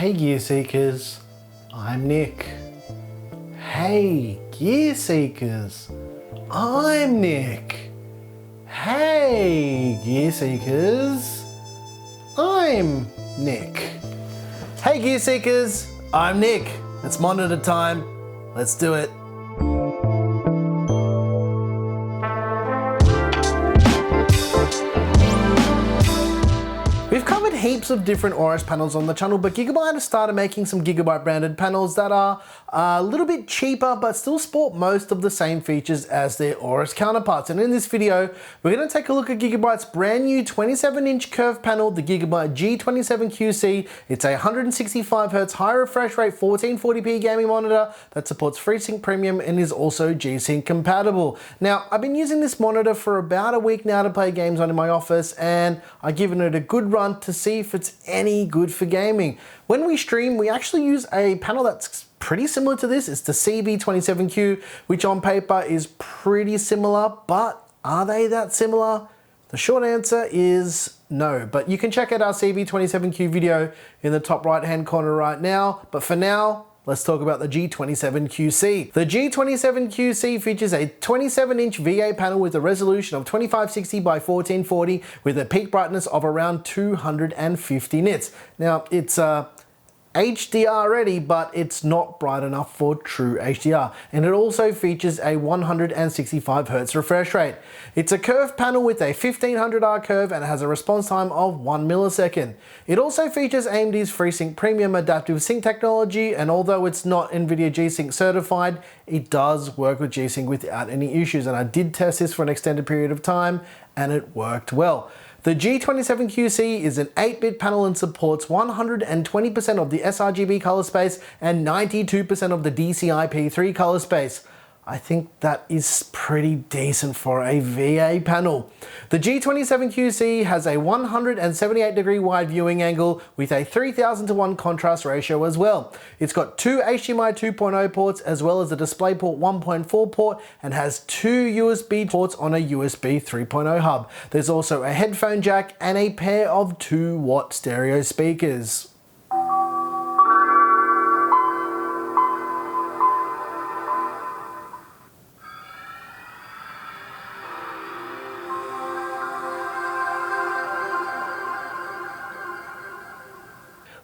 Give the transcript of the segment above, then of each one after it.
Hey Gear Seekers, I'm Nick. Hey Gear Seekers, I'm Nick. Hey Gear Seekers, I'm Nick. Hey Gear Seekers, I'm Nick. It's monitor time. Let's do it. We've covered heaps of different Aorus panels on the channel, but Gigabyte has started making some Gigabyte branded panels that are a little bit cheaper but still sport most of the same features as their Aorus counterparts. And in this video, we're going to take a look at Gigabyte's brand new 27-inch curved panel, the Gigabyte G27QC. It's a 165Hz high refresh rate 1440p gaming monitor that supports FreeSync Premium and is also G-Sync compatible. Now, I've been using this monitor for about a week now to play games on in my office, and I've given it a good run to see if it's any good for gaming. When we stream, we actually use a panel that's pretty similar to this. It's the CB27Q, which on paper is pretty similar, but are they that similar? The short answer is no, but you can check out our CB27Q video in the top right hand corner right now. But for now, let's talk about the G27QC. The G27QC features a 27-inch VA panel with a resolution of 2560 by 1440 with a peak brightness of around 250 nits. Now, it's HDR ready, but it's not bright enough for true HDR. And it also features a 165Hz refresh rate. It's a curved panel with a 1500R curve and has a response time of 1 millisecond. It also features AMD's FreeSync Premium adaptive sync technology, and although it's not NVIDIA G-Sync certified, it does work with G-Sync without any issues. And I did test this for an extended period of time and it worked well. The G27QC is an 8-bit panel and supports 120% of the sRGB color space and 92% of the DCI-P3 color space. I think that is pretty decent for a VA panel. The G27QC has a 178-degree wide viewing angle with a 3000:1 contrast ratio as well. It's got two HDMI 2.0 ports as well as a DisplayPort 1.4 port and has two USB ports on a USB 3.0 hub. There's also a headphone jack and a pair of 2-watt stereo speakers.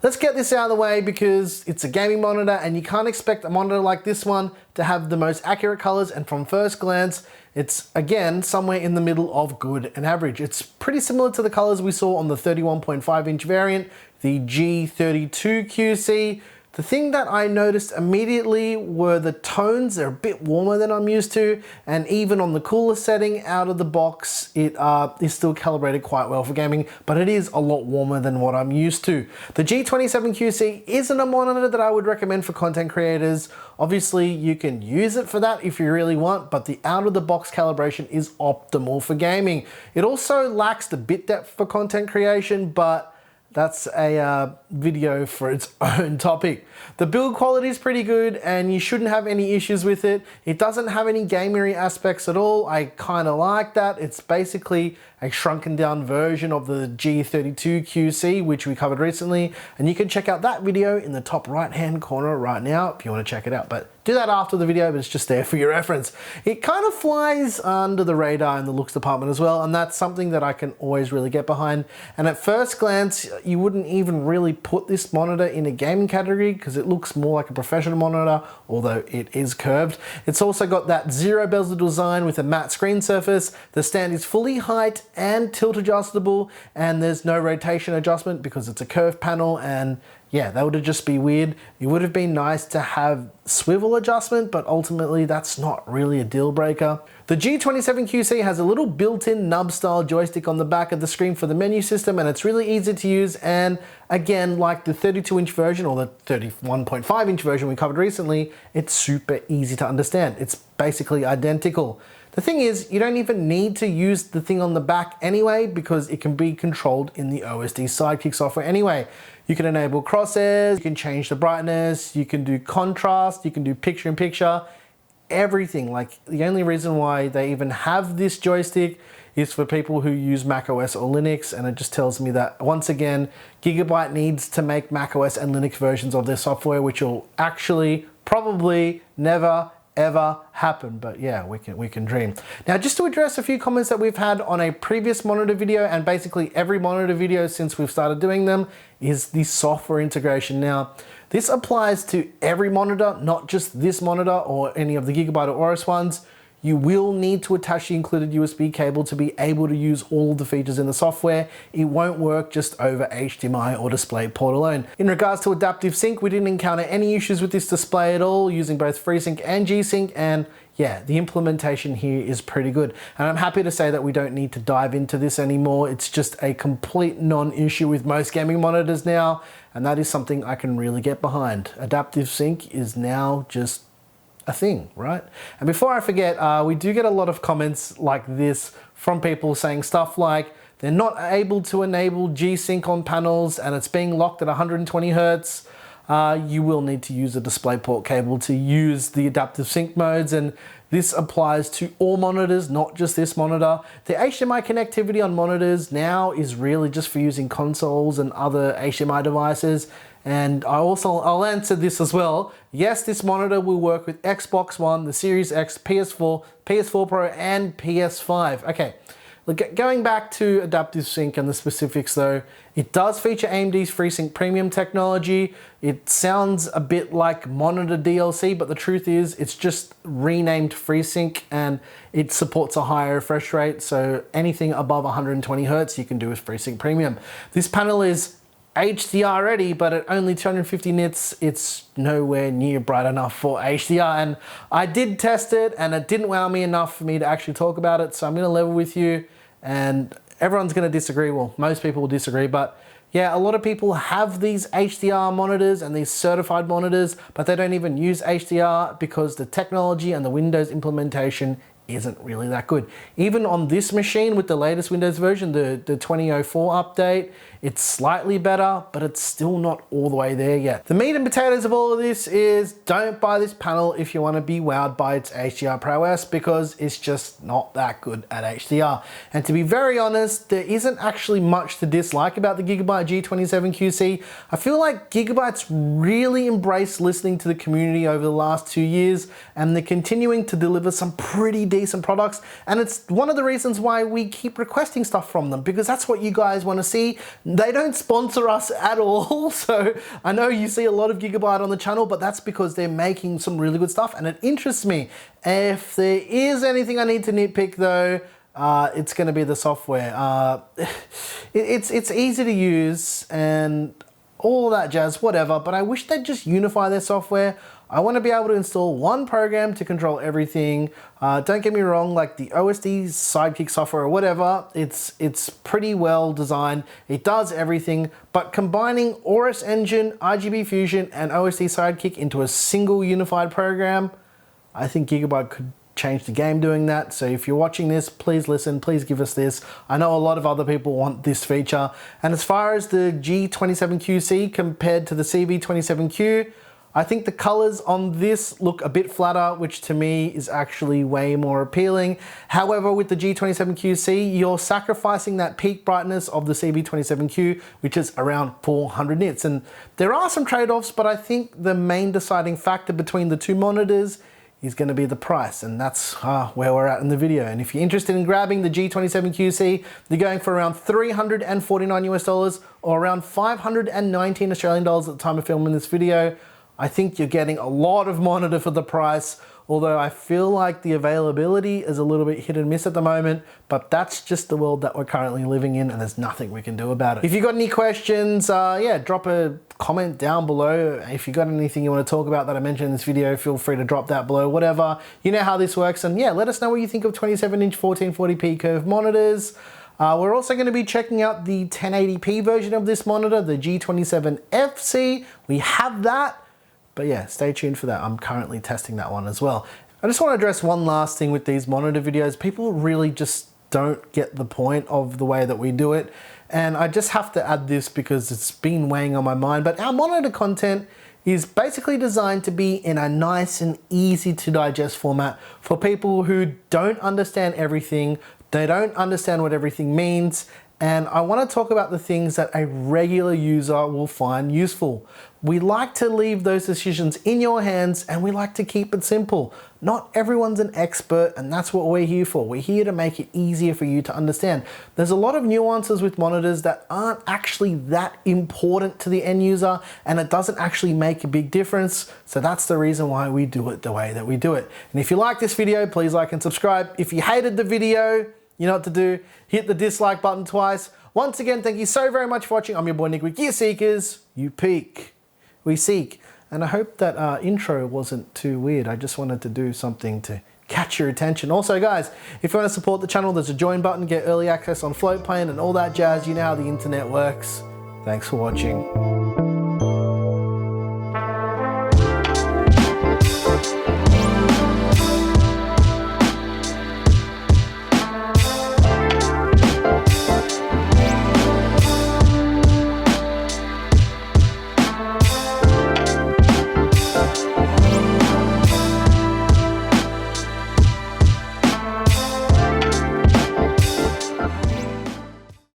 Let's get this out of the way because it's a gaming monitor and you can't expect a monitor like this one to have the most accurate colors, and from first glance, it's again somewhere in the middle of good and average. It's pretty similar to the colors we saw on the 31.5-inch variant, the G32QC. The thing that I noticed immediately were the tones. They're a bit warmer than I'm used to, and even on the cooler setting out of the box, it is still calibrated quite well for gaming, but it is a lot warmer than what I'm used to. The G27QC isn't a monitor that I would recommend for content creators. Obviously, you can use it for that if you really want, but the out-of-the-box calibration is optimal for gaming. It also lacks the bit depth for content creation, but that's a video for its own topic. The build quality is pretty good and you shouldn't have any issues with it. It doesn't have any gamery aspects at all. I kind of like that. It's basically a shrunken down version of the G32QC, which we covered recently. And you can check out that video in the top right hand corner right now if you want to check it out. But do that after the video, but it's just there for your reference. It kind of flies under the radar in the looks department as well, and that's something that I can always really get behind. And at first glance, you wouldn't even really put this monitor in a gaming category because it looks more like a professional monitor, although it is curved. It's also got that zero bezel design with a matte screen surface. The stand is fully height and tilt adjustable, and there's no rotation adjustment because it's a curved panel, and yeah, that would just be weird. It would have been nice to have swivel adjustment, but ultimately that's not really a deal breaker. The G27QC has a little built-in nub style joystick on the back of the screen for the menu system, and it's really easy to use. And again, like the 32-inch version or the 31.5-inch version we covered recently, it's super easy to understand. It's basically identical. The thing is, you don't even need to use the thing on the back anyway because it can be controlled in the OSD Sidekick software anyway. You can enable crosshairs, you can change the brightness, you can do contrast, you can do picture-in-picture, everything. Like, the only reason why they even have this joystick is for people who use macOS or Linux, and it just tells me that, once again, Gigabyte needs to make macOS and Linux versions of their software, which will actually probably never ever happen, but yeah, we can dream. Now, just to address a few comments that we've had on a previous monitor video, and basically every monitor video since we've started doing them, is the software integration. Now, this applies to every monitor, not just this monitor or any of the Gigabyte or Aorus ones. You will need to attach the included USB cable to be able to use all of the features in the software. It won't work just over HDMI or DisplayPort alone. In regards to Adaptive Sync, we didn't encounter any issues with this display at all, using both FreeSync and G-Sync, and yeah, the implementation here is pretty good. And I'm happy to say that we don't need to dive into this anymore. It's just a complete non-issue with most gaming monitors now, and that is something I can really get behind. Adaptive Sync is now just a thing, right? And before I forget, we do get a lot of comments like this from people saying stuff like they're not able to enable G-Sync on panels and it's being locked at 120 Hertz. You will need to use a DisplayPort cable to use the adaptive sync modes, and this applies to all monitors, not just this monitor. The HDMI connectivity on monitors now is really just for using consoles and other HDMI devices. And I'll answer this as well. Yes, this monitor will work with Xbox One, the Series X, PS4, PS4 Pro, and PS5. Okay, look, going back to Adaptive Sync and the specifics though, it does feature AMD's FreeSync Premium technology. It sounds a bit like Monitor DLC, but the truth is it's just renamed FreeSync, and it supports a higher refresh rate, so anything above 120 Hertz you can do with FreeSync Premium. This panel is HDR ready, but at only 250 nits, it's nowhere near bright enough for HDR. And I did test it and it didn't wow me enough for me to actually talk about it. So I'm gonna level with you, and everyone's gonna disagree. Well, most people will disagree, but yeah, a lot of people have these HDR monitors and these certified monitors, but they don't even use HDR because the technology and the Windows implementation isn't really that good. Even on this machine with the latest Windows version, the 2004 update, it's slightly better, but it's still not all the way there yet. The meat and potatoes of all of this is don't buy this panel if you want to be wowed by its HDR prowess, because it's just not that good at HDR. And to be very honest, there isn't actually much to dislike about the Gigabyte G27QC. I feel like Gigabyte's really embraced listening to the community over the last 2 years, and they're continuing to deliver some pretty decent products. And it's one of the reasons why we keep requesting stuff from them, because that's what you guys want to see. They don't sponsor us at all, so I know you see a lot of Gigabyte on the channel, but that's because they're making some really good stuff and it interests me. If there is anything I need to nitpick though, it's going to be the software. It's easy to use and all that jazz, whatever, but I wish they'd just unify their software. I want to be able to install one program to control everything. Don't get me wrong, like the OSD Sidekick software or whatever, it's pretty well designed. It does everything, but combining Aorus Engine, RGB Fusion, and OSD Sidekick into a single unified program, I think Gigabyte could change the game doing that. So if you're watching this, please listen, please give us this. I know a lot of other people want this feature. And as far as the G27QC compared to the CB27Q, I think the colors on this look a bit flatter, which to me is actually way more appealing. However, with the G27QC, you're sacrificing that peak brightness of the CB27Q, which is around 400 nits. And there are some trade-offs, but I think the main deciding factor between the two monitors is going to be the price, and that's where we're at in the video. And if you're interested in grabbing the G27QC, they're going for around $349 US, or around 519 Australian dollars at the time of filming this video. I think you're getting a lot of monitor for the price, although I feel like the availability is a little bit hit and miss at the moment, but that's just the world that we're currently living in and there's nothing we can do about it. If you've got any questions, yeah, drop a comment down below. If you've got anything you want to talk about that I mentioned in this video, feel free to drop that below, whatever. You know how this works, and yeah, let us know what you think of 27-inch 1440p curved monitors. We're also going to be checking out the 1080p version of this monitor, the G27FC. We have that. But yeah, stay tuned for that. I'm currently testing that one as well. I just want to address one last thing with these monitor videos. People really just don't get the point of the way that we do it. And I just have to add this because it's been weighing on my mind. But our monitor content is basically designed to be in a nice and easy to digest format for people who don't understand everything, They don't understand what everything means, and I want to talk about the things that a regular user will find useful. We like to leave those decisions in your hands, and we like to keep it simple. Not everyone's an expert, and that's what we're here for. We're here to make it easier for you to understand. There's a lot of nuances with monitors that aren't actually that important to the end user, and it doesn't actually make a big difference. So that's the reason why we do it the way that we do it. And if you like this video, please like and subscribe. If you hated the video, you know what to do. Hit the dislike button twice. Once again, thank you so very much for watching. I'm your boy Nick with Gear Seekers. You peek, we seek. And I hope that intro wasn't too weird. I just wanted to do something to catch your attention. Also guys, if you want to support the channel, there's a join button, get early access on Floatplane and all that jazz. You know how the internet works. Thanks for watching.